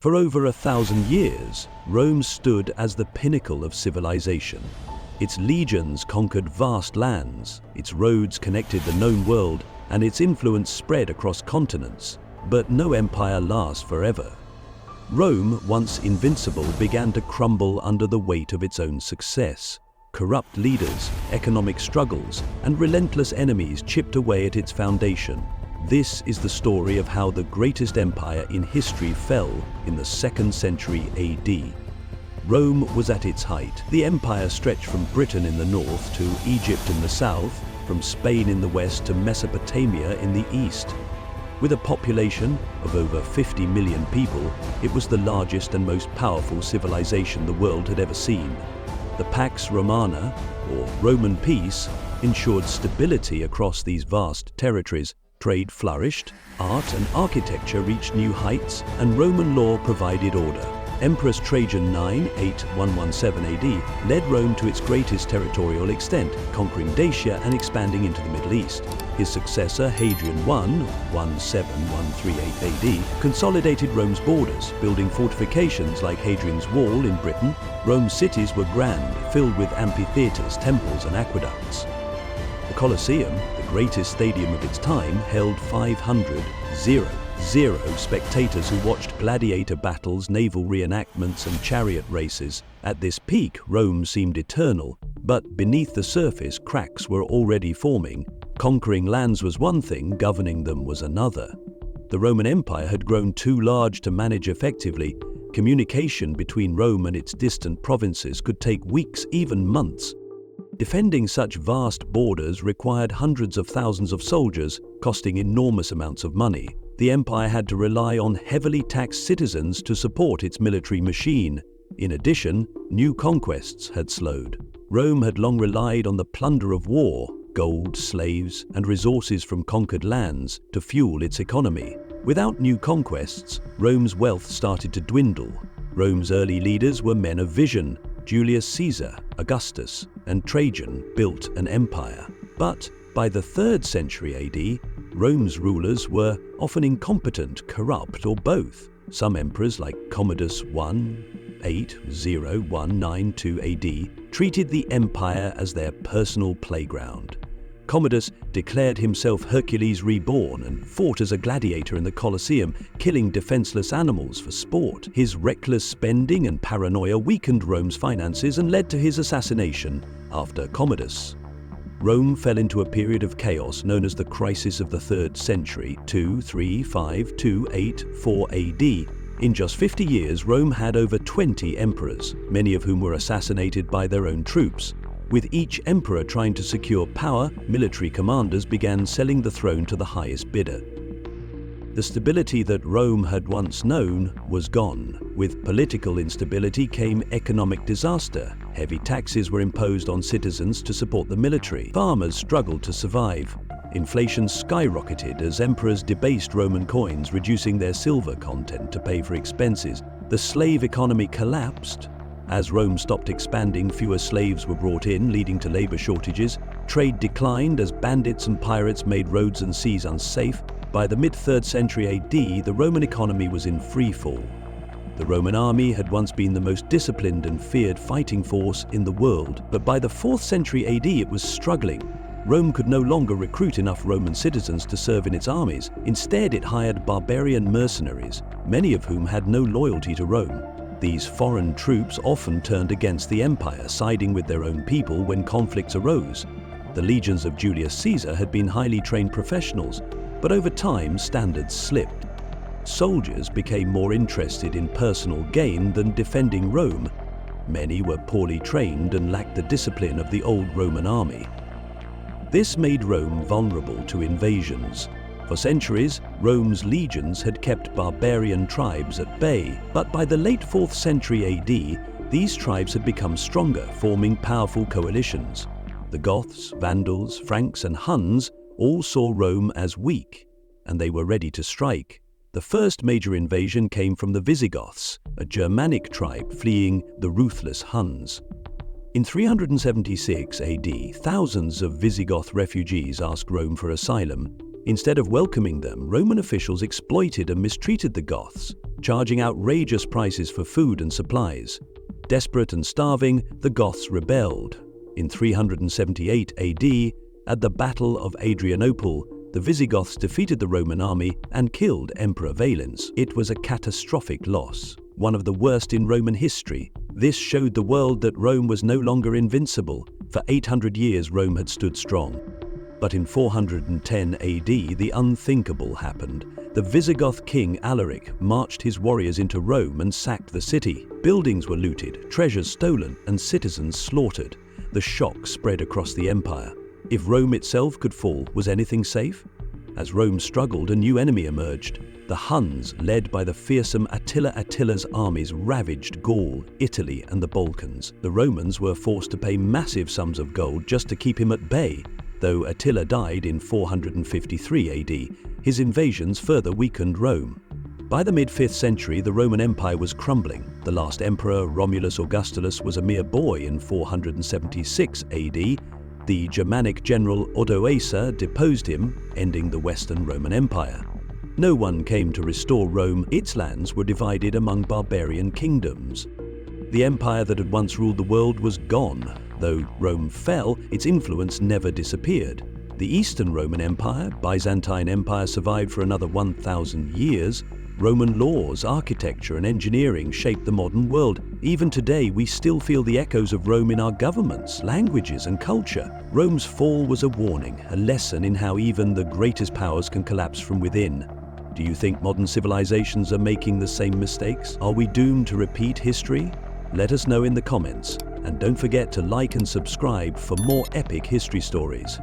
For over 1,000 years, Rome stood as the pinnacle of civilization. Its legions conquered vast lands, its roads connected the known world, and its influence spread across continents. But no empire lasts forever. Rome, once invincible, began to crumble under the weight of its own success. Corrupt leaders, economic struggles, and relentless enemies chipped away at its foundation. This is the story of how the greatest empire in history fell in the 2nd century AD. Rome was at its height. The empire stretched from Britain in the north to Egypt in the south, from Spain in the west to Mesopotamia in the east. With a population of over 50 million people, it was the largest and most powerful civilization the world had ever seen. The Pax Romana, or Roman peace, ensured stability across these vast territories. Trade flourished, art and architecture reached new heights, and Roman law provided order. Empress Trajan 9-8-117 AD led Rome to its greatest territorial extent, conquering Dacia and expanding into the Middle East. His successor Hadrian I, 17-138 AD, consolidated Rome's borders, building fortifications like Hadrian's Wall in Britain. Rome's cities were grand, filled with amphitheaters, temples, and aqueducts. The Colosseum, the greatest stadium of its time, held 500 spectators who watched gladiator battles, naval reenactments, and chariot races. At this peak, Rome seemed eternal, but beneath the surface, cracks were already forming. Conquering lands was one thing, governing them was another. The Roman Empire had grown too large to manage effectively. Communication between Rome and its distant provinces could take weeks, even months. Defending such vast borders required hundreds of thousands of soldiers, costing enormous amounts of money. The empire had to rely on heavily taxed citizens to support its military machine. In addition, new conquests had slowed. Rome had long relied on the plunder of war, gold, slaves, and resources from conquered lands to fuel its economy. Without new conquests, Rome's wealth started to dwindle. Rome's early leaders were men of vision. Julius Caesar, Augustus, and Trajan built an empire. But by the 3rd century AD, Rome's rulers were often incompetent, corrupt, or both. Some emperors like Commodus I, 8-0-192 AD, treated the empire as their personal playground. Commodus declared himself Hercules reborn and fought as a gladiator in the Colosseum, killing defenseless animals for sport. His reckless spending and paranoia weakened Rome's finances and led to his assassination. After Commodus, Rome fell into a period of chaos known as the Crisis of the 3rd century, 235-284 AD. In just 50 years, Rome had over 20 emperors, many of whom were assassinated by their own troops. With each emperor trying to secure power, military commanders began selling the throne to the highest bidder. The stability that Rome had once known was gone. With political instability came economic disaster. Heavy taxes were imposed on citizens to support the military. Farmers struggled to survive. Inflation skyrocketed as emperors debased Roman coins, reducing their silver content to pay for expenses. The slave economy collapsed. As Rome stopped expanding, fewer slaves were brought in, leading to labor shortages. Trade declined as bandits and pirates made roads and seas unsafe. By the mid-3rd century AD, the Roman economy was in free fall. The Roman army had once been the most disciplined and feared fighting force in the world, but by the 4th century AD it was struggling. Rome could no longer recruit enough Roman citizens to serve in its armies. Instead, it hired barbarian mercenaries, many of whom had no loyalty to Rome. These foreign troops often turned against the empire, siding with their own people when conflicts arose. The legions of Julius Caesar had been highly trained professionals, but over time standards slipped. Soldiers became more interested in personal gain than defending Rome. Many were poorly trained and lacked the discipline of the old Roman army. This made Rome vulnerable to invasions. For centuries, Rome's legions had kept barbarian tribes at bay, but by the late 4th century AD, these tribes had become stronger, forming powerful coalitions. The Goths, Vandals, Franks, and Huns all saw Rome as weak, and they were ready to strike. The first major invasion came from the Visigoths, a Germanic tribe fleeing the ruthless Huns. In 376 AD, thousands of Visigoth refugees asked Rome for asylum. Instead of welcoming them, Roman officials exploited and mistreated the Goths. charging outrageous prices for food and supplies. Desperate and starving, the Goths rebelled. In 378 AD, at the Battle of Adrianople, the Visigoths defeated the Roman army and killed Emperor Valens. It was a catastrophic loss, one of the worst in Roman history. This showed the world that Rome was no longer invincible. For 800 years, Rome had stood strong. But in 410 AD, the unthinkable happened. The Visigoth king Alaric marched his warriors into Rome and sacked the city. Buildings were looted, treasures stolen, and citizens slaughtered. The shock spread across the empire. If Rome itself could fall, was anything safe? As Rome struggled, a new enemy emerged. The Huns, led by the fearsome Attila's armies, ravaged Gaul, Italy, and the Balkans. The Romans were forced to pay massive sums of gold just to keep him at bay. Though Attila died in 453 AD, his invasions further weakened Rome. By the mid-5th century, the Roman Empire was crumbling. The last emperor, Romulus Augustulus, was a mere boy in 476 AD. The Germanic general Odoacer deposed him, ending the Western Roman Empire. No one came to restore Rome. Its lands were divided among barbarian kingdoms. The empire that had once ruled the world was gone. Though Rome fell, its influence never disappeared. The Eastern Roman Empire, Byzantine Empire, survived for another 1,000 years. Roman laws, architecture, and engineering shaped the modern world. Even today, we still feel the echoes of Rome in our governments, languages, and culture. Rome's fall was a warning, a lesson in how even the greatest powers can collapse from within. Do you think modern civilizations are making the same mistakes? Are we doomed to repeat history? Let us know in the comments. And don't forget to like and subscribe for more epic history stories.